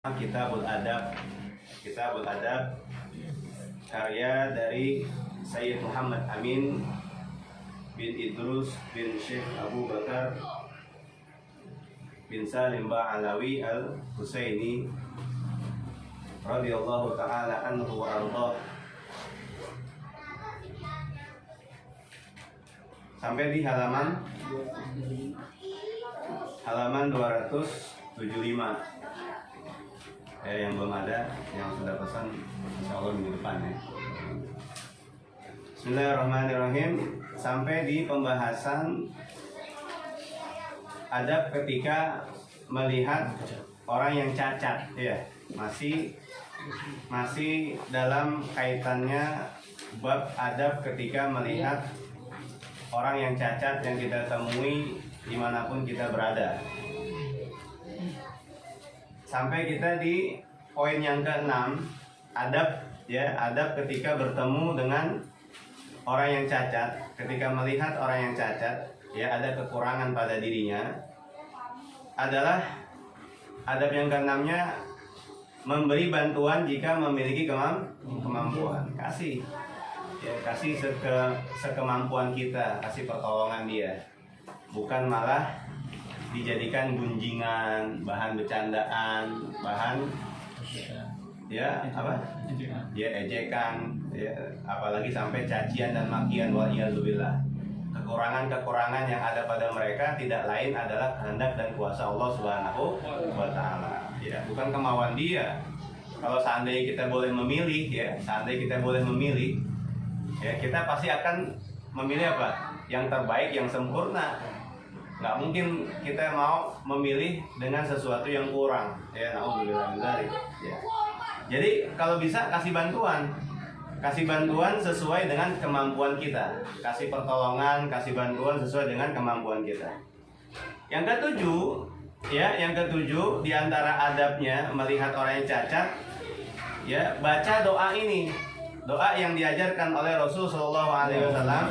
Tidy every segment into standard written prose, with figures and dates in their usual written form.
Kitabul Adab. Kitabul Adab karya dari Sayyid Muhammad Amin bin Idrus bin Syekh Abu Bakar bin Salim Ba'alawi Al-Husaini radhiyallahu ta'ala anhu wa ardhah. Sampai di halaman 275. Yang belum ada, yang sudah pesan insya Allah minggu depan ya. Bismillahirrahmanirrahim. Sampai di pembahasan adab ketika melihat orang yang cacat ya. Masih dalam kaitannya bab adab ketika melihat orang yang cacat yang kita temui dimanapun kita berada. Sampai kita di poin yang ke-6, adab ya, adab ketika bertemu dengan orang yang cacat, ketika melihat orang yang cacat ya, ada kekurangan pada dirinya, adalah adab yang ke-6-nya memberi bantuan jika memiliki kemampuan. Kasih sekemampuan kita, kasih pertolongan dia. Bukan malah dijadikan gunjingan, bahan bercandaan, bahan ya apa? Ya ejekan, ya, apalagi sampai cacian dan makian, waliyadzubillah. Kekurangan-kekurangan yang ada pada mereka tidak lain adalah kehendak dan kuasa Allah Subhanahu wa taala. Ya, bukan kemauan dia. Kalau seandainya kita boleh memilih ya, ya kita pasti akan memilih apa? Yang terbaik, yang sempurna. Nggak mungkin kita mau memilih dengan sesuatu yang kurang ya, naudzubillah min dzalik ya. Jadi kalau bisa kasih bantuan sesuai dengan kemampuan kita, kasih pertolongan, kasih bantuan sesuai dengan kemampuan kita. Yang ketujuh di antara adabnya melihat orang yang cacat ya, baca doa ini, doa yang diajarkan oleh Rasul Shallallahu Alaihi Wasallam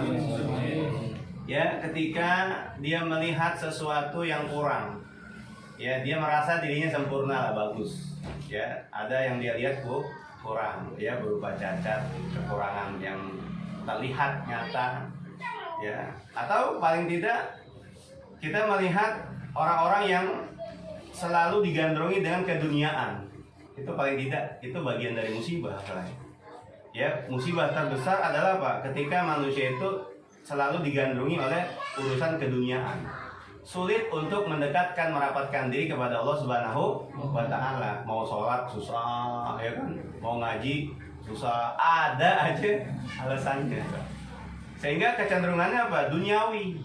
ya, ketika dia melihat sesuatu yang kurang ya, dia merasa dirinya sempurna lah, bagus ya, ada yang dia lihat kurang ya, berupa cacat, kekurangan yang terlihat nyata ya, atau paling tidak kita melihat orang-orang yang selalu digandrungi dengan keduniaan, itu paling tidak itu bagian dari musibah ya. Musibah terbesar adalah apa? Ketika manusia itu selalu digandrungi oleh urusan keduniaan, sulit untuk mendekatkan, merapatkan diri kepada Allah Subhanahu wa taala. Mau sholat susah ya kan, mau ngaji susah, ada aja alasannya. Sehingga kecenderungannya apa? Duniawi.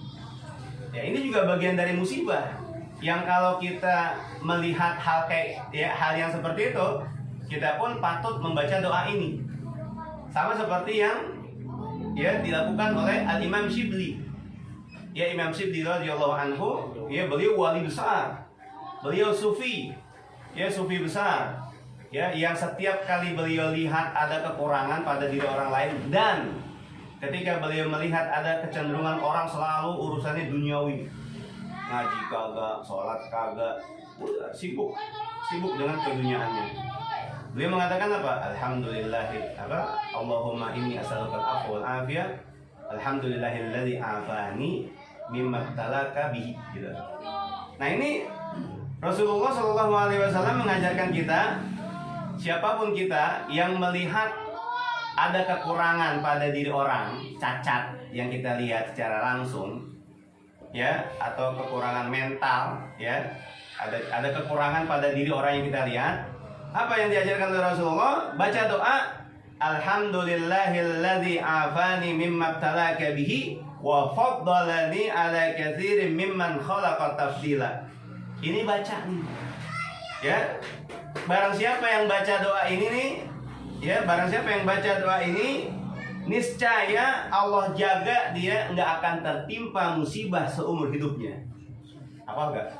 Ya, ini juga bagian dari musibah. Yang kalau kita melihat hal yang seperti itu, kita pun patut membaca doa ini. Sama seperti yang ya dilakukan oleh Al-Imam Shibli. Ya, Imam Shibli radhiyallahu anhu, ya, beliau wali besar. Beliau sufi. Ya, sufi besar. Ya, yang setiap kali beliau lihat ada kekurangan pada diri orang lain, dan ketika beliau melihat ada kecenderungan orang selalu urusannya duniawi. Ngaji kagak, sholat kagak, udah sibuk dengan keduniaannya. Beliau mengatakan apa? Allahumma inni as'aluka al-'afwa wal 'afiyah. Alhamdulillahilladzi 'afani mimma talaka bihi. Gitu. Nah, ini Rasulullah Shallallahu Alaihi Wasallam mengajarkan kita, siapapun kita yang melihat ada kekurangan pada diri orang, cacat yang kita lihat secara langsung, ya, atau kekurangan mental, ya, ada kekurangan pada diri orang yang kita lihat. Apa yang diajarkan oleh Rasulullah? Baca doa, Alhamdulillahilladzi afani mimma talaka bihi wa faddalani ala katsirin mimman khalaqa tafdila. Ini baca nih. Ya. Barang siapa yang baca doa ini nih, ya, barang siapa yang baca doa ini, niscaya Allah jaga dia nggak akan tertimpa musibah seumur hidupnya. Apa enggak?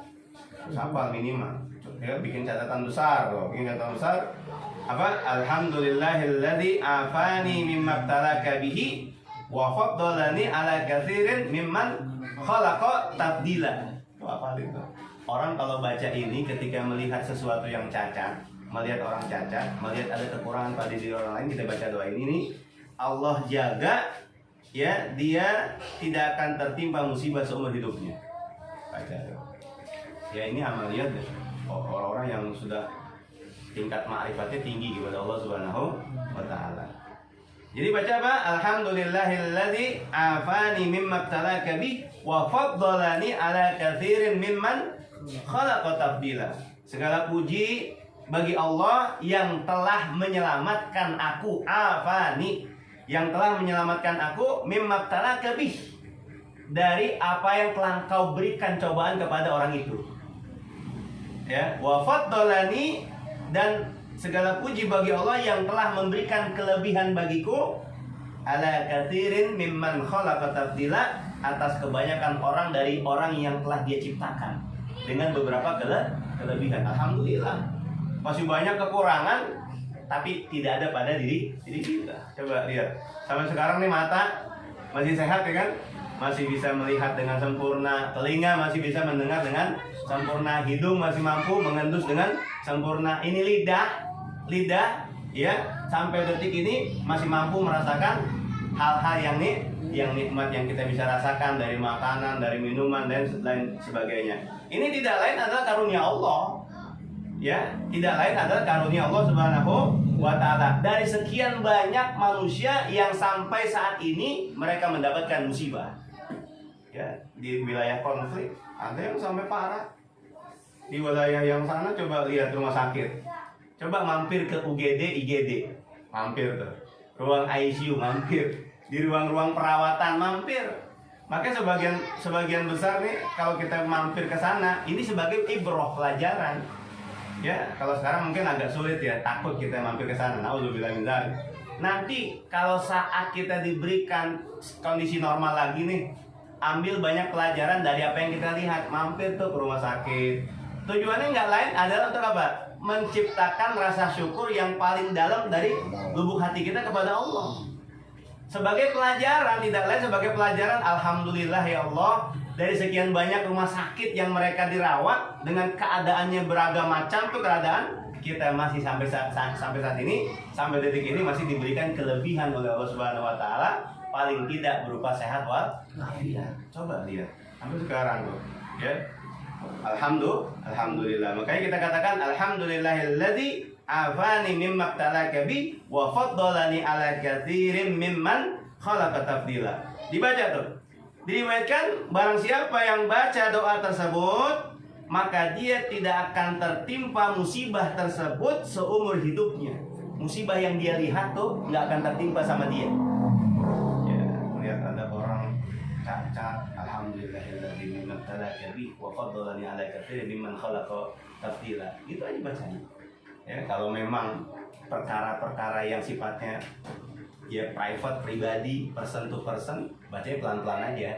Hafal minimal. Ya, bikin catatan besar loh, apa? Alhamdulillahilladzi afani mimma talaka bihi wa faddalani ala katsirin mimman khalaqa tafdila. Itu apa itu? Orang kalau baca ini ketika melihat sesuatu yang cacat, melihat orang cacat, melihat ada kekurangan pada diri orang lain, kita baca doa ini nih, Allah jaga ya, dia tidak akan tertimpa musibah seumur hidupnya. Baca ya, ini amaliyat ya, orang-orang yang sudah tingkat ma'rifatnya tinggi kepada Allah Subhanahu wa taala. Jadi baca apa? Alhamdulillahilladzi afani mimma ibtalaka bi wa faddalani ala katsirin mimman khalaqa tafdila. Segala puji bagi Allah yang telah menyelamatkan aku, afani, yang telah menyelamatkan aku mimma ibtalaka bi, dari apa yang telah Engkau berikan cobaan kepada orang itu. Ya, wa faddalani, dan segala puji bagi Allah yang telah memberikan kelebihan bagiku ala katsirin mimman khalaqa tafdila, atas kebanyakan orang dari orang yang telah Dia ciptakan dengan beberapa kelebihan. Alhamdulillah. Masih banyak kekurangan tapi tidak ada pada diri kita. Coba lihat. Sampai sekarang nih mata masih sehat ya kan? Masih bisa melihat dengan sempurna, telinga masih bisa mendengar dengan sempurna, hidung masih mampu mengendus dengan sempurna. Ini lidah ya, sampai detik ini masih mampu merasakan hal-hal yang nikmat yang kita bisa rasakan dari makanan, dari minuman dan lain sebagainya. Ini tidak lain adalah karunia Allah. Ya, tidak lain adalah karunia Allah Subhanahu wa taala. Dari sekian banyak manusia yang sampai saat ini mereka mendapatkan musibah. Ya, di wilayah konflik ada yang sampai parah. Di wilayah yang sana coba lihat rumah sakit. Coba mampir ke UGD, IGD, mampir tuh. Ruang ICU mampir, di ruang-ruang perawatan mampir. Makanya sebagian besar nih kalau kita mampir ke sana, ini sebagai ibroh, pelajaran. Ya, kalau sekarang mungkin agak sulit ya, takut kita mampir ke sana. Nauzubillah min dzalik. Nanti kalau saat kita diberikan kondisi normal lagi nih, ambil banyak pelajaran dari apa yang kita lihat. Mampir tuh ke rumah sakit. Tujuannya nggak lain adalah untuk apa? Menciptakan rasa syukur yang paling dalam dari lubuk hati kita kepada Allah. Sebagai pelajaran, tidak lain sebagai pelajaran. Alhamdulillah ya Allah, dari sekian banyak rumah sakit yang mereka dirawat dengan keadaannya beragam macam tuh keadaan, kita masih sampai saat ini, sampai detik ini masih diberikan kelebihan oleh Allah Subhanahu wa taala, paling tidak berupa sehat walafiat. Coba lihat sampai sekarang tuh, ya. Alhamdulillah. Makanya kita katakan alhamdulillahilladzi afani mimma ibtalaka bi wa faddalani ala katsirin mimman khalaqa tafdila. Dibaca tuh. Diriwayatkan barang siapa yang baca doa tersebut, maka dia tidak akan tertimpa musibah tersebut seumur hidupnya. Musibah yang dia lihat tuh nggak akan tertimpa sama dia. Ya, lihat ada orang cacat, alhamdulillahilladzi mimma ibtalaka bi wa faddalani ala katsirin mimman khalaqa tafdila. Gitu aja bacanya. Ya, kalau memang perkara-perkara yang sifatnya ya private, pribadi, person to person, bacanya pelan-pelan aja.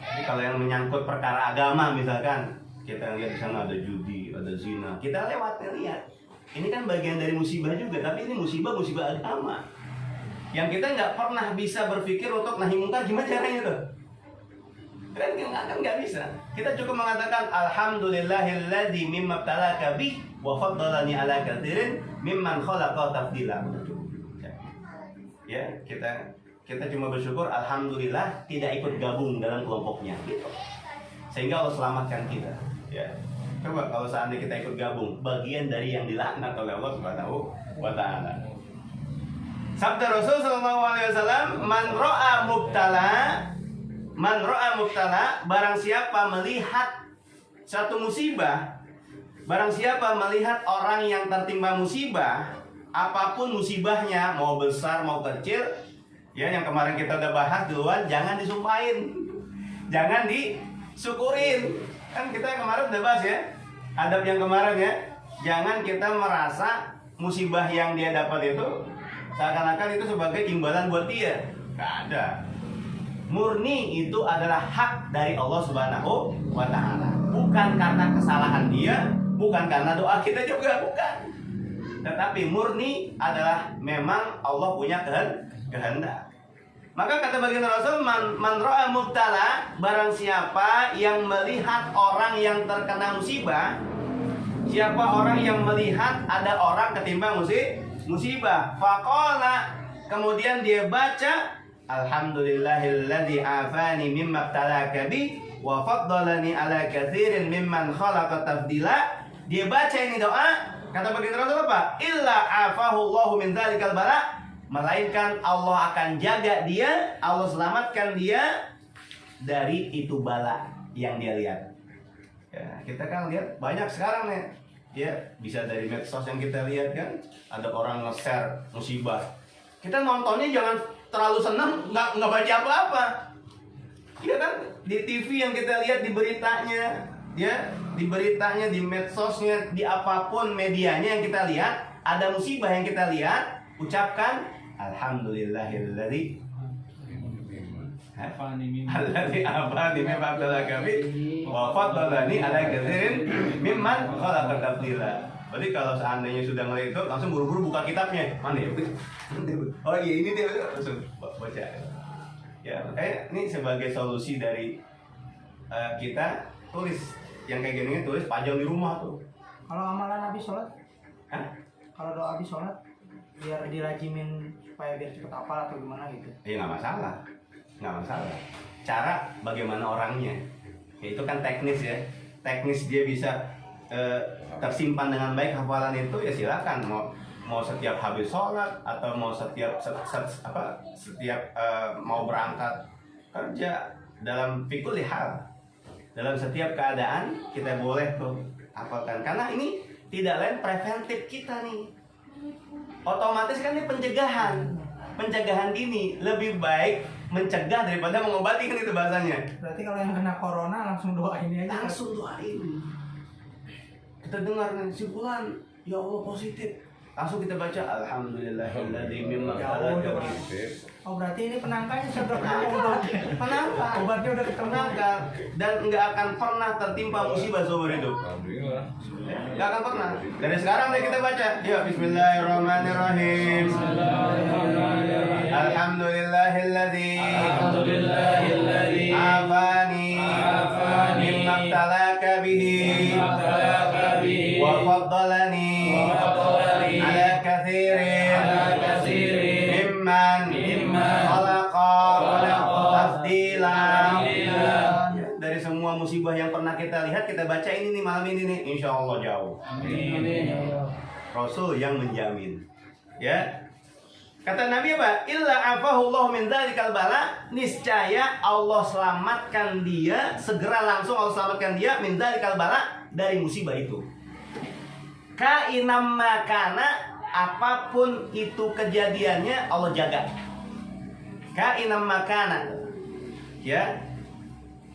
Jadi kalau yang menyangkut perkara agama misalkan, kita lihat di sana ada judi, ada zina, kita lihat. Ini kan bagian dari musibah juga, tapi ini musibah agama. Yang kita nggak pernah bisa berpikir untuk nahi mungkar, gimana caranya tuh? Kan nggak bisa. Kita cukup mengatakan alhamdulillahilladzi mimma ibtalaka bi wa faddalani ala katsirin mimman khalaqa tafdila. Ya, kita cuma bersyukur alhamdulillah tidak ikut gabung dalam kelompoknya gitu. Sehingga Allah selamatkan kita, ya. Coba kalau seandainya kita ikut gabung, bagian dari yang dilaknat oleh Allah Subhanahu wa taala. Sabda Rasul sallallahu alaihi wasallam, man ra'a mubtala, barang siapa melihat satu musibah, barang siapa melihat orang yang tertimpa musibah, apapun musibahnya, mau besar mau kecil, ya yang kemarin kita udah bahas duluan, jangan disumpahin, jangan disyukurin. Kan kita kemarin udah bahas ya, adab yang kemarin ya, jangan kita merasa musibah yang dia dapat itu seakan-akan itu sebagai imbalan buat dia. Gak ada. Murni itu adalah hak dari Allah Subhanahu wa taala. Bukan karena kesalahan dia, bukan karena doa kita juga, bukan. Tetapi murni adalah memang Allah punya kehendak. Maka kata baginda Rasul, man ra'a mubtala, barang siapa yang melihat orang yang terkena musibah, siapa orang yang melihat ada orang ketimpa musibah. Faqala, kemudian dia baca, alhamdulillahilladzi afani mimma ibtalaka bi wa faddalani ala katsirin mimman khalaqa tafdila. Dia baca ini doa, kata baginda Rasul apa? Illa afahullahu min dzalikal bala, melainkan Allah akan jaga dia, Allah selamatkan dia dari itu bala yang dia lihat. Ya, kita kan lihat banyak sekarang nih, ya bisa dari medsos yang kita lihat kan, ada orang nge-share musibah. Kita nontonnya jangan terlalu senang, nggak baca apa-apa. Iya kan, di TV yang kita lihat, di beritanya, ya di beritanya, di medsosnya, di apapun medianya yang kita lihat, ada musibah yang kita lihat, ucapkan alhamdulillahilladzi alladzi afani mimma ibtalaka bi wa faddalani ala katsirin mimman khalaqa tafdila. Berarti kalau seandainya sudah ngelihat itu, langsung buru-buru buka kitabnya. Mana ya? Oh iya, ini dia, langsung baca. Ya, makanya ini sebagai solusi dari kita, tulis yang kayak gini, tulis pajang di rumah tuh. Kalau amalan habis sholat? Hah? Kalau doa habis sholat biar dirajimin supaya biar cepet hafal atau gimana gitu? Iya, nggak masalah, nggak masalah. Cara bagaimana orangnya, ya itu kan teknis ya. Teknis dia bisa tersimpan dengan baik hafalan itu, ya silakan. Mau setiap habis sholat atau mau setiap mau berangkat kerja, dalam fikul hal, dalam setiap keadaan kita boleh tuh hafalkan, karena ini tidak lain preventif kita nih. Otomatis kan ini pencegahan dini, lebih baik mencegah daripada mengobati, kan itu bahasanya. Berarti kalau yang kena corona langsung doain aja. Langsung doain. Kita dengar nih si fulan, ya Allah positif. Langsung kita baca alhamdulillahilladzi mimma ibtalaka. Oh berarti ini penangkalnya sudah ketemu Penangkal. obatnya udah ketemu. Penangkal, dan nggak akan pernah tertimpa musibah seumur hidup. Alhamdulillah. Nggak akan pernah. Dari sekarang deh kita baca. Ya Bismillahirrahmanirrahim. Alhamdulillahilladzi afani mimma ibtalaka bihi wa faddalani ala katsirin mimman khalaqa tafdila. Dari semua musibah yang pernah kita lihat, kita baca ini nih malam ini nih, insya Allah jauh. Rasul yang menjamin. Ya, kata Nabi apa? Illa afahullah min dzalikal bala, niscaya Allah selamatkan dia, segera langsung Allah selamatkan dia min dzalikal bala, dari musibah itu. Kainam makana, apapun itu kejadiannya Allah jaga. Kainam makana, ya,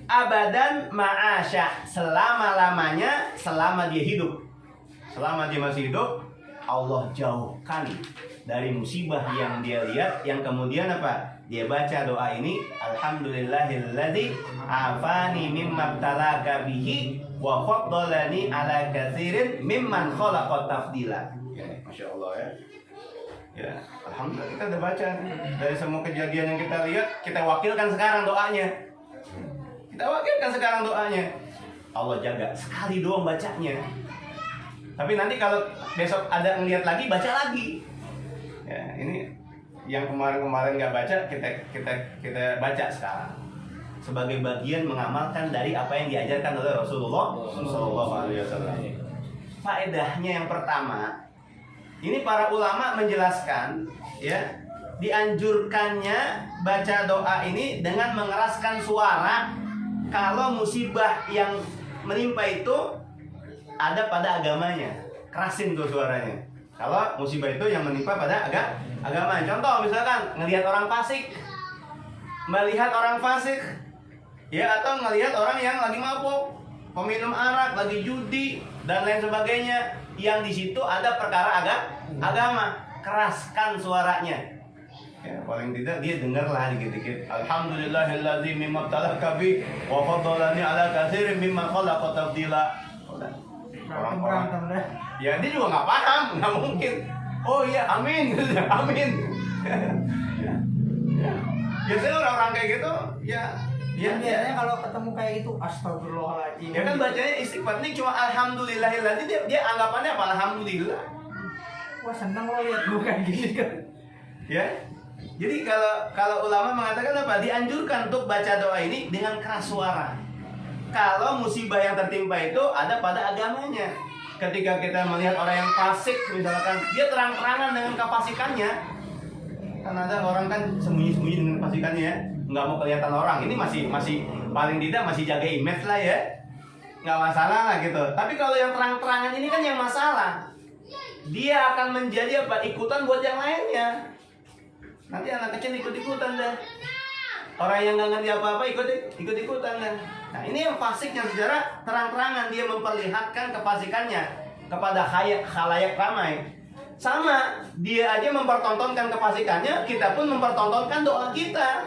abadan ma'asya, selama-lamanya, selama dia hidup, selama dia masih hidup, Allah jauhkan dari musibah yang dia lihat, yang kemudian apa? Dia baca doa ini, alhamdulillahilladzi afani mimma ibtalaka bihi wa faddalani ala katsirin mimman khalaqa tafdila. Ya, Masya Allah ya. Ya, alhamdulillah kita udah baca dari semua kejadian yang kita lihat, kita wakilkan sekarang doanya. Kita wakilkan sekarang doanya. Allah jaga, sekali doang bacanya. Tapi nanti kalau besok ada ngeliat lagi, baca lagi. Ya, ini yang kemarin-kemarin nggak baca, kita baca sekarang. Sebagai bagian mengamalkan dari apa yang diajarkan oleh Rasulullah SAW. Faedahnya yang pertama, ini para ulama menjelaskan, ya, dianjurkannya baca doa ini dengan mengeraskan suara kalau musibah yang menimpa itu ada pada agamanya. Kerasin tuh suaranya kalau musibah itu yang menimpa pada agama. Contoh misalkan ngelihat orang fasik, melihat orang fasik, ya, atau ngelihat orang yang lagi mabuk, peminum arak, lagi judi dan lain sebagainya, yang di situ ada perkara agama, keraskan suaranya. Ya, paling tidak dia dengarlah dikit-dikit. Alhamdulillahilladzi mimma ibtalaka bi wa faddalani ala katsirin mimman khalaqa tafdila. Orang-orang, ya dia juga nggak paham, nggak mungkin. Oh iya, amin, amin. Biasanya orang-orang kayak gitu, ya Ya, biasanya kalau ketemu kayak gitu astagfirullahaladzim. Ya kan bacanya istighfar ini cuma alhamdulillahilladzi, dia anggapannya apa? Alhamdulillah. Wah seneng lo lihat gue kayak gini kan. Ya. Jadi kalau ulama mengatakan apa? Dianjurkan untuk baca doa ini dengan keras suara. Kalau musibah yang tertimpa itu ada pada agamanya. Ketika kita melihat orang yang fasik, misalkan dia terang-terangan dengan kefasikannya, kan ada orang kan sembunyi-sembunyi dengan kefasikannya, nggak mau kelihatan orang. Ini masih paling tidak masih jaga image lah ya, nggak masalah lah gitu. Tapi kalau yang terang-terangan ini kan yang masalah. Dia akan menjadi apa? Ikutan buat yang lainnya. Nanti anak kecil ikut-ikutan dah. Orang yang nggak ngerti apa-apa ikut-ikutan dah. Nah ini yang fasik yang secara terang-terangan dia memperlihatkan kefasikannya kepada khalayak ramai. Sama, dia aja mempertontonkan kefasikannya, kita pun mempertontonkan doa kita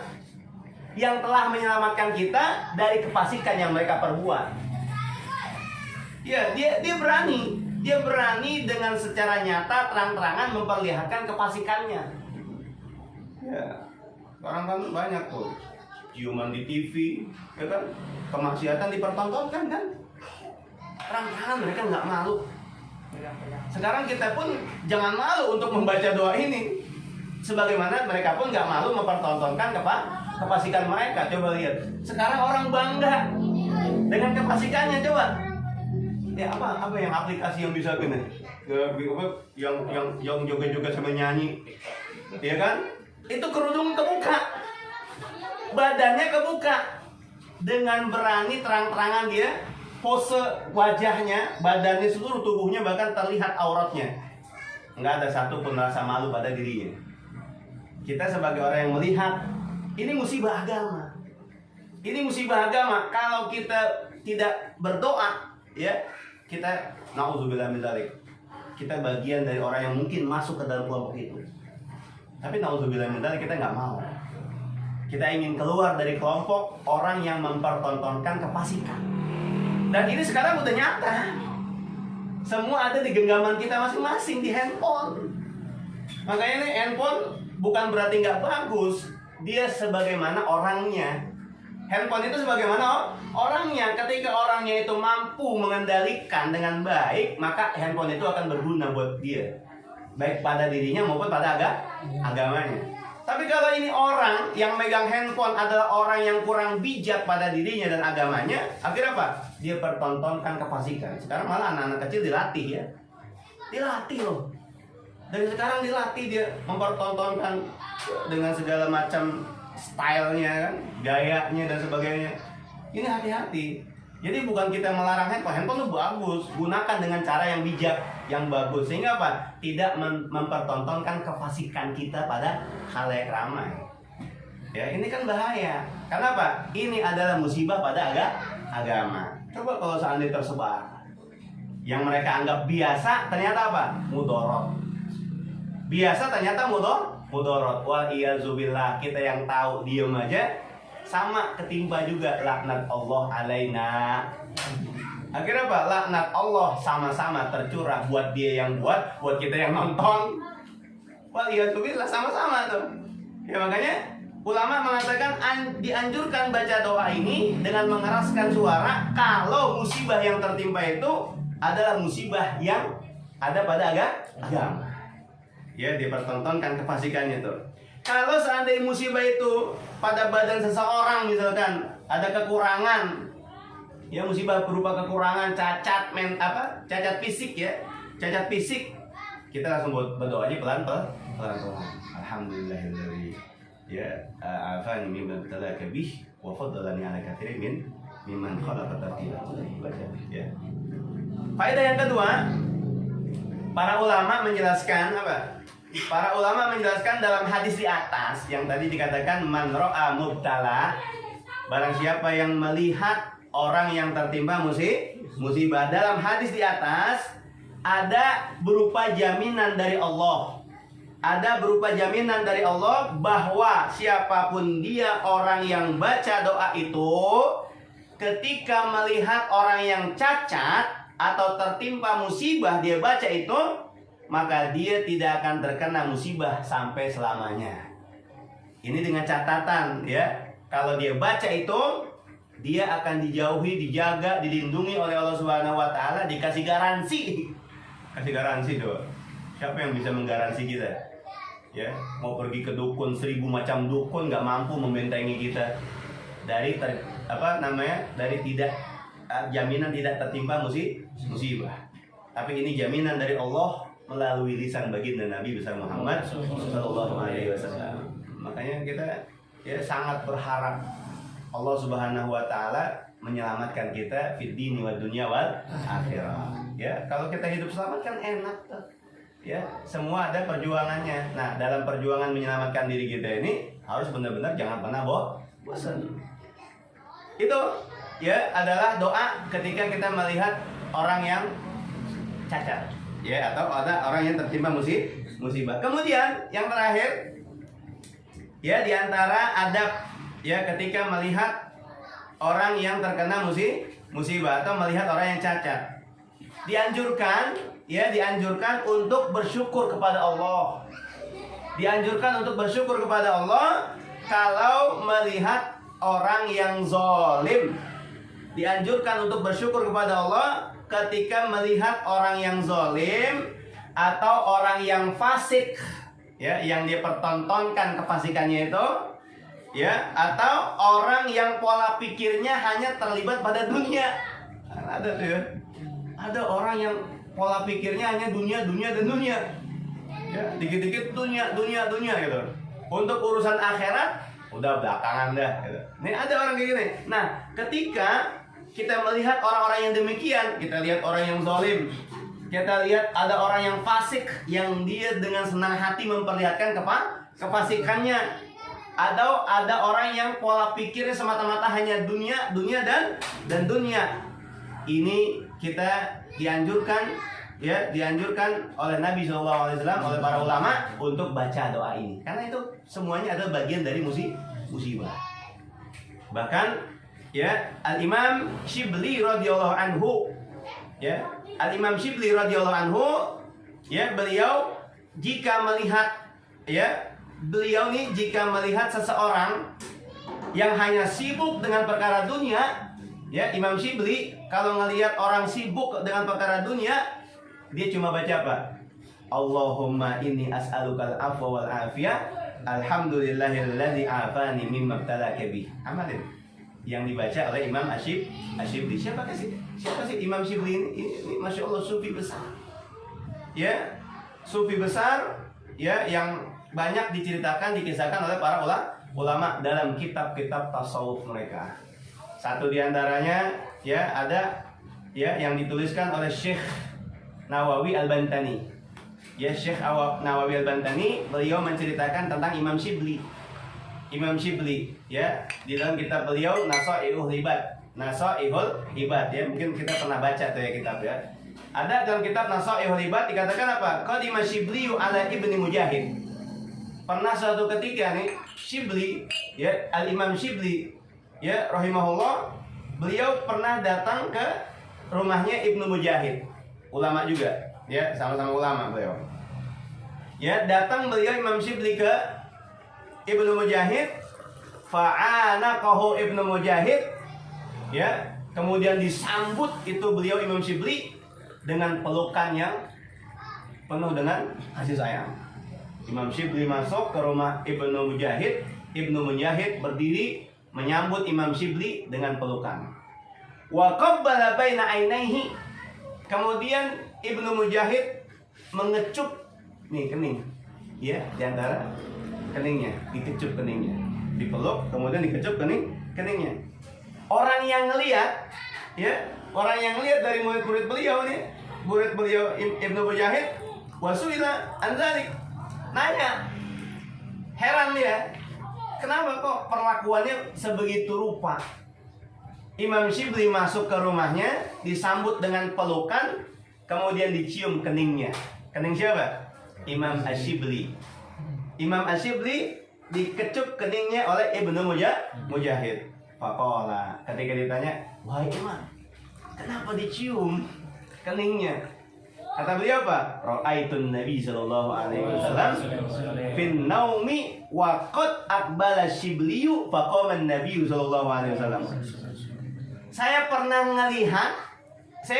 yang telah menyelamatkan kita dari kefasikan yang mereka perbuat. Ya, dia berani dengan secara nyata terang-terangan memperlihatkan kefasikannya. Ya, sekarang kan banyak tuh ciuman di TV, ya kan, kemaksiatan dipertontonkan kan, terang-terangan mereka nggak malu. Sekarang kita pun jangan malu untuk membaca doa ini, sebagaimana mereka pun nggak malu mempertontonkan kefasikan mereka. Coba lihat, sekarang orang bangga dengan kefasikannya. Coba, ya apa yang aplikasi yang bisa gini, yang joget-joget sambil nyanyi, ya kan? Itu kerudung kebuka, badannya kebuka, dengan berani terang-terangan dia pose wajahnya, badannya, seluruh tubuhnya bahkan terlihat auratnya. Nggak ada satu pun rasa malu pada dirinya. Kita sebagai orang yang melihat, ini musibah agama. Ini musibah agama. Kalau kita tidak berdoa, ya kita naudzubillah min dzalik. Kita bagian dari orang yang mungkin masuk ke dalam kelompok itu. Tapi naudzubillah min dzalik kita nggak mau. Kita ingin keluar dari kelompok orang yang mempertontonkan kefasikan. Dan ini sekarang udah nyata. Semua ada di genggaman kita masing-masing, di handphone. Makanya ini handphone bukan berarti nggak bagus. Dia sebagaimana orangnya. Handphone itu sebagaimana orangnya. Ketika orangnya itu mampu mengendalikan dengan baik, maka handphone itu akan berguna buat dia, baik pada dirinya maupun pada agamanya. Tapi kalau ini orang yang megang handphone adalah orang yang kurang bijak pada dirinya dan agamanya, akhirnya apa? Dia pertontonkan kefasikan. Sekarang malah anak-anak kecil dilatih ya. Dilatih loh. Dari sekarang dilatih dia mempertontonkan dengan segala macam stylenya kan, gayanya dan sebagainya. Ini hati-hati. Jadi bukan kita melarang handphone itu bagus, gunakan dengan cara yang bijak, yang bagus, sehingga apa? Tidak mempertontonkan kefasikan kita pada khalayak ramai. Ya, ini kan bahaya. Kenapa? Ini adalah musibah pada agama. Coba kalau seandainya tersebar, yang mereka anggap biasa ternyata apa? Mudorot. Biasa ternyata mudorot. Wal iyazubillah, kita yang tahu diem aja sama ketimpa juga laknat Allah alaina. Akhirnya apa? Laknat Allah sama-sama tercurah buat dia yang buat kita yang nonton. Wal iyazubillah, sama-sama tuh. Ya makanya ulama mengatakan dianjurkan baca doa ini dengan mengeraskan suara kalau musibah yang tertimpa itu adalah musibah yang ada pada agama. Ya, dipertontonkan kefasikannya tuh. Kalau seandainya musibah itu pada badan seseorang misalkan ada kekurangan, ya musibah berupa kekurangan, cacat fisik ya, cacat fisik, kita langsung berdoa aja pelan-pelan. Alhamdulillahilladzi ya afani mimman talaka bih wa faddalani ala katsirin mimman khalaqa tafdila. Ya. Faedah yang kedua, para ulama menjelaskan apa? Para ulama menjelaskan dalam hadis di atas yang tadi dikatakan man ra'a mubtala, barang siapa yang melihat orang yang tertimpa musibah, dalam hadis di atas ada berupa jaminan dari Allah. Ada berupa jaminan dari Allah bahwa siapapun dia orang yang baca doa itu, ketika melihat orang yang cacat atau tertimpa musibah dia baca itu, maka dia tidak akan terkena musibah sampai selamanya. Ini dengan catatan ya, Kalau dia baca itu, dia akan dijauhi, dijaga, dilindungi oleh Allah Subhanahu wa taala, dikasih garansi. Kasih garansi tuh. Siapa yang bisa menggaransi kita? Ya, mau pergi ke dukun 1000 macam dukun nggak mampu membentengi kita dari dari tidak jaminan tidak tertimpa musibah. Tapi ini jaminan dari Allah melalui lisan baginda Nabi besar Muhammad Sallallahu Alaihi Wasallam. Makanya kita ya sangat berharap Allah Subhanahu Wa Taala menyelamatkan kita fid dini wad dunya wal akhirah. Ya, kalau kita hidup selamat kan enak tuh. Ya, semua ada perjuangannya. Nah, dalam perjuangan menyelamatkan diri kita ini harus benar-benar jangan pernah bosan. Itu ya adalah doa ketika kita melihat orang yang cacat, ya, atau ada orang yang tertimpa musibah. Kemudian yang terakhir, ya, diantara adab ya ketika melihat orang yang terkena musibah atau melihat orang yang cacat, dianjurkan untuk bersyukur kepada Allah. Dianjurkan untuk bersyukur kepada Allah kalau melihat orang yang zalim. Dianjurkan untuk bersyukur kepada Allah ketika melihat orang yang zalim atau orang yang fasik, ya, yang dia pertontonkan kefasikannya itu, ya, atau orang yang pola pikirnya hanya terlibat pada dunia. Ada tuh ya. Ada orang yang pola pikirnya hanya dunia dan dunia. Ya, dikit-dikit dunia gitu. Untuk urusan akhirat udah belakangan dah gitu. Nih ada orang kayak gini. Nah, ketika kita melihat orang-orang yang demikian, kita lihat orang yang zalim, kita lihat ada orang yang fasik yang dia dengan senang hati memperlihatkan kefasikannya. Ada orang yang pola pikirnya semata-mata hanya dunia dan dunia. Ini kita dianjurkan oleh Nabi SAW, oleh para ulama untuk baca doa ini. Karena itu semuanya adalah bagian dari musibah. Bahkan ya Al-Imam Shibli radhiyallahu anhu, ya, Al-Imam Shibli radhiyallahu anhu, ya, beliau jika melihat seseorang yang hanya sibuk dengan perkara dunia, ya, Imam Shibli kalau ngelihat orang sibuk dengan perkara dunia, dia cuma baca apa? Allahumma inni as'alukal afwa wal afiyah, alhamdulillahilladzi afani mimma ibtalaka bi. Amalin yang dibaca oleh Imam Asyibli. Siapa sih Imam Shibli ini? Masya Allah, sufi besar. Ya, sufi besar, ya, yang banyak dikisahkan oleh para ulama dalam kitab-kitab tasawuf mereka. Satu diantaranya, ya, ada, ya, yang dituliskan oleh Syekh Nawawi Al-Bantani. Ya, Syekh Nawawi Al-Bantani, beliau menceritakan tentang Imam Shibli. Imam Shibli, ya, di dalam kitab beliau Nasaihul Hibad, ya, mungkin kita pernah baca tuh ya kitab, ya. Ada dalam kitab Nasaihul Hibad dikatakan apa? Qadima Shibliyu ala Ibni Mujahid. Pernah suatu ketika nih Shibli, ya, Al-Imam Shibli, ya, rahimahullah, beliau pernah datang ke rumahnya Ibnu Mujahid, ulama juga, ya, sama-sama ulama beliau. Ya, datang beliau Imam Shibli ke Ibnu Mujahid, fa'anaqahu Ibnu Mujahid, ya, kemudian disambut itu beliau Imam Shibli dengan pelukan yang penuh dengan kasih sayang. Imam Shibli masuk ke rumah Ibnu Mujahid, Ibnu Mujahid berdiri menyambut Imam Shibli dengan pelukan. Wa qabbala baina ainaihi. Kemudian Ibnu Mujahid mengecup nih kening, ya, di antara keningnya, dikecup keningnya, dipeluk, kemudian dikecup keningnya. Orang yang ngelihat, ya, orang yang lihat dari murid-murid beliau nih, murid beliau Ibnu Mujahid, wasuila anzalik, nanya, heran dia, kenapa kok perlakuannya sebegitu rupa? Imam Shibli masuk ke rumahnya, disambut dengan pelukan, kemudian dicium keningnya. Kening siapa? Imam Asyibli. Imam Asyibli dikecup keningnya oleh Ibnu Mujahid. Faqala, ketika ditanya, wahai Imam, kenapa dicium keningnya? Kata beliau apa? Ra'aitun Nabi sallallahu alaihi wasallam fin naumi wa qad aqbala shibliyu faqama an-nabi sallallahu alaihi wasallam. Saya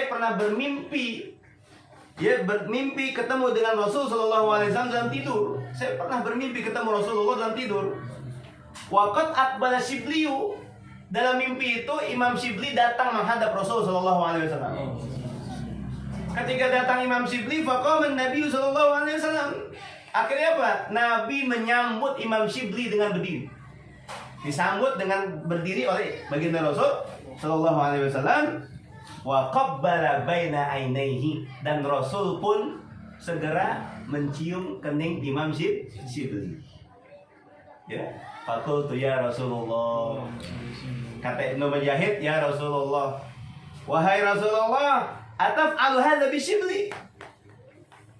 pernah bermimpi, ya, bermimpi ketemu dengan Rasul sallallahu alaihi wasallam dalam tidur. Saya pernah bermimpi ketemu Rasulullah dalam tidur. Wa qad aqbala shibliyu. Dalam mimpi itu Imam Shibli datang menghadap Rasul sallallahu alaihi wasallam. Ketika datang Imam Shibli, faqama Nabi sallallahu alaihi wasallam. Akhirnya apa? Nabi menyambut Imam Shibli dengan berdiri. Disambut dengan berdiri oleh baginda Rasul sallallahu alaihi wasallam. Wa qabbala baina ainaihi, dan Rasul pun segera mencium kening Imam Shibli. Ya, faqultu ya Rasulullah. Kata Ibnu Mujahid, ya Rasulullah, wahai Rasulullah, ataf'alu hadza bi Shibli?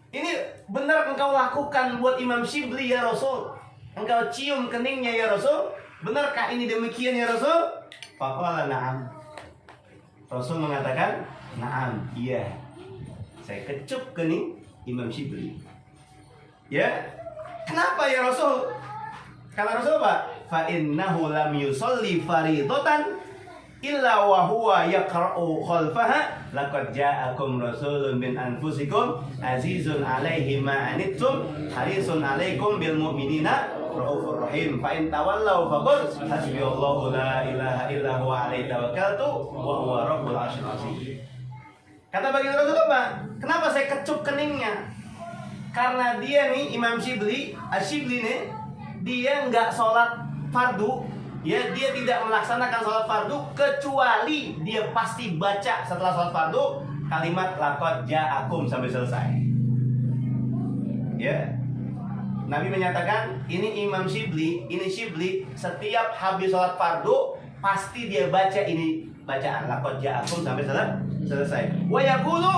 Ini benar engkau lakukan buat Imam Shibli ya Rasul? Engkau cium keningnya ya Rasul? Benarkah ini demikian ya Rasul? Faqala na'am. Rasul mengatakan, na'am, iya. Saya kecup kening Imam Shibli. Ya. Kenapa ya Rasul? Kata Rasul apa? Fa innahu lam yusalli faridatan illa wa huwa yaqra'u khalfaha laqad ja'akum rasulun min anfusikum azizun 'alaihi ma anittum harisun 'alaikum bil mu'minina raufur rahim fa in tawallaw faqul hasbiyallahu la ilaha illa huwa alaihi tawakkaltu wa huwa rabbul 'arsyil 'azim. Kata baginda Rasul apa? Kenapa saya kecup keningnya? Karena dia nih Imam Shibli, Asyibli nih, dia nggak sholat fardu, ya, dia tidak melaksanakan sholat fardu kecuali dia pasti baca setelah sholat fardu kalimat laqad ja'akum sampai selesai. Ya, Nabi menyatakan ini Imam Shibli, ini Shibli setiap habis sholat fardu pasti dia baca ini bacaan laqad ja'akum sampai selesai. Wa yaqulu,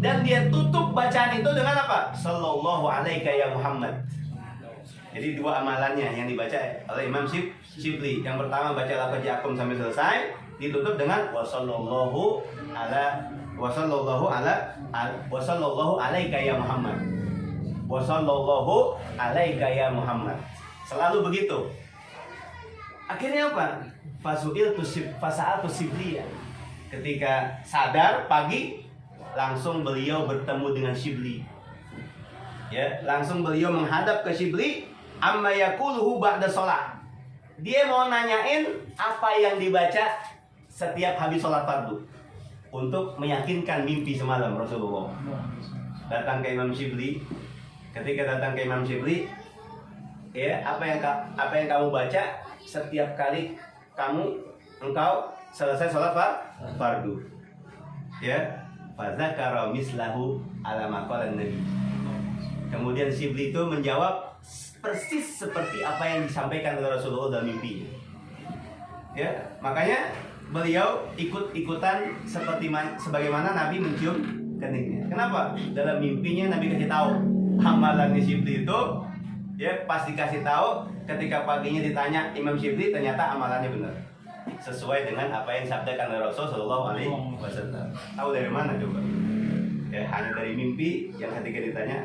dan dia tutup bacaan itu dengan apa? Sallallahu alaika ya Muhammad. Jadi dua amalannya yang dibaca oleh Imam Shibli. Yang pertama baca laqad ja'akum sampai selesai, ditutup dengan wa sallallahu alaika ya Muhammad. Wa sallallahu alaika ya Muhammad. Selalu begitu. Akhirnya apa? Fasa'atu Shibli. Ketika sadar pagi, langsung beliau bertemu dengan Shibli. Ya, langsung beliau menghadap ke Shibli. Amma yaquluhu ba'da sholat. Dia mau nanyain apa yang dibaca setiap habis sholat fardu untuk meyakinkan mimpi semalam Rasulullah. Datang ke Imam Shibli. Ketika datang ke Imam Shibli, ya, apa yang kamu baca setiap kali engkau selesai sholat fardu? Ya, fadzakara mislahu ala maqalan Nabi. Kemudian Shibli itu menjawab persis seperti apa yang disampaikan oleh Rasulullah dalam mimpi. Ya, makanya beliau ikut-ikutan sebagaimana Nabi mencium keningnya. Kenapa? Dalam mimpinya Nabi kasih tahu amalan Shibli itu, ya, pas dikasih tahu. Ketika paginya ditanya Imam Shibli, ternyata amalannya benar sesuai dengan apa yang disabdakan oleh Rasul Shallallahu Alaihi Wasallam. Tahu dari mana coba? Ya, hanya dari mimpi yang ketika ditanya,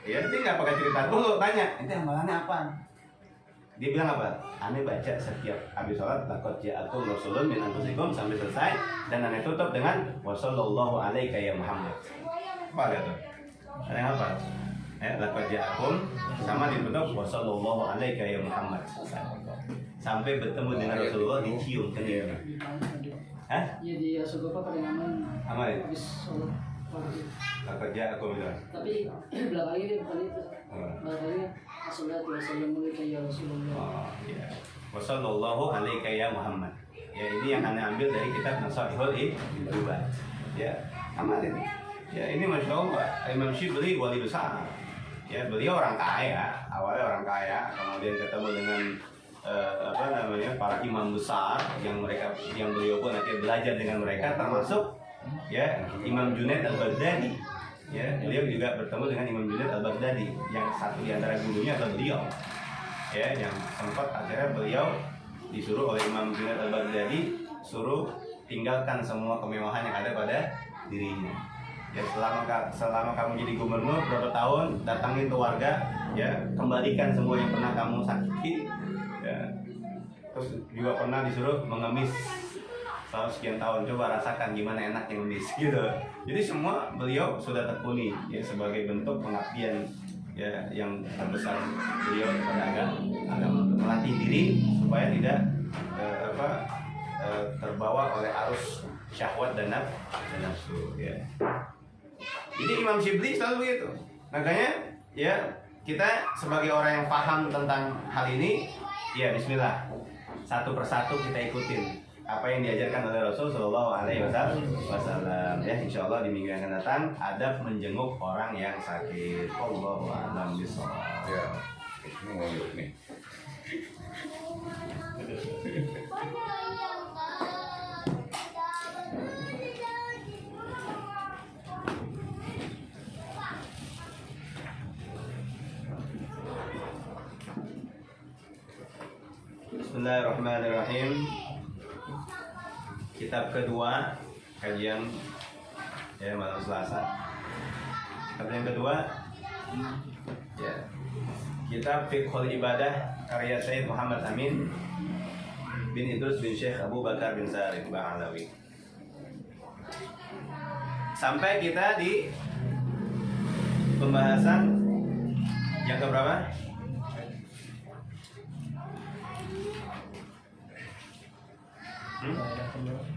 ya, nanti nggak pakai cerita dulu, tanya, nanti amalannya apa? Dia bilang apa? Ane baca setiap habis sholat laqad ja'akum rasulun min anfusikum sampai selesai, dan ane tutup dengan wassallallahu alaika ya Muhammad. Apa lihat tuh? Ada yang apa? Laqad ja'akum sama ditutup wassallallahu alaika ya Muhammad. Sampai bertemu dengan Rasulullah dicium keningnya. Hah? Iya, di Sogopa pada ngaman. Amal. Habis sholat. Kerja aku bilang. Tapi belakangnya dia bukan itu. Belakangnya Assalatu wassalamu alaika ya Rasulullah. Oh, iya. Wassallallahu alaika ya Muhammad. Ya, ini yang Anda ambil dari kitab Nasaihul Ibad. Ya, amal ini. Ya, ini Masya Allah, Imam Shibli wali besar. Ya, beliau orang kaya, awalnya orang kaya, kemudian ketemu dengan para imam besar yang beliau pun nanti belajar dengan mereka, termasuk ya Imam Junaid al-Baghdadi. Ya, beliau juga bertemu dengan Imam Junaid al-Baghdadi yang satu di antara gurunya adalah beliau. Ya, yang sempat akhirnya beliau disuruh oleh Imam Junaid al-Baghdadi suruh tinggalkan semua kemewahan yang ada pada dirinya. Ya selama kamu jadi gubernur berapa tahun, datangin ke warga, ya kembalikan semua yang pernah kamu sakiti, ya. Terus juga pernah disuruh mengemis selama sekian tahun, coba rasakan gimana enaknya ngemis gitu. Jadi semua beliau sudah tekuni ya sebagai bentuk pengabdian ya yang terbesar beliau kepada agama untuk melatih diri supaya tidak terbawa oleh arus syahwat dan nafsu ya. Jadi Imam Syibli selalu begitu. Makanya ya kita sebagai orang yang paham tentang hal ini, ya Bismillah, satu persatu kita ikutin apa yang diajarkan oleh Rasul Shallallahu Alaihi Wasallam. Ya Insya Allah di minggu yang akan datang adab menjenguk orang yang sakit. Allahu a'lam bishawab. Ya, ini mau yuk nih. Bismillahirrahmanirrahim. Kitab kedua kajian ya malam Selasa. Kitab yang kedua ya kitab Fiqhul Ibadah karya Syekh Muhammad Amin bin Idrus bin Syekh Abu Bakar bin Sa'id Ba'alawi. Sampai kita di pembahasan yang keberapa?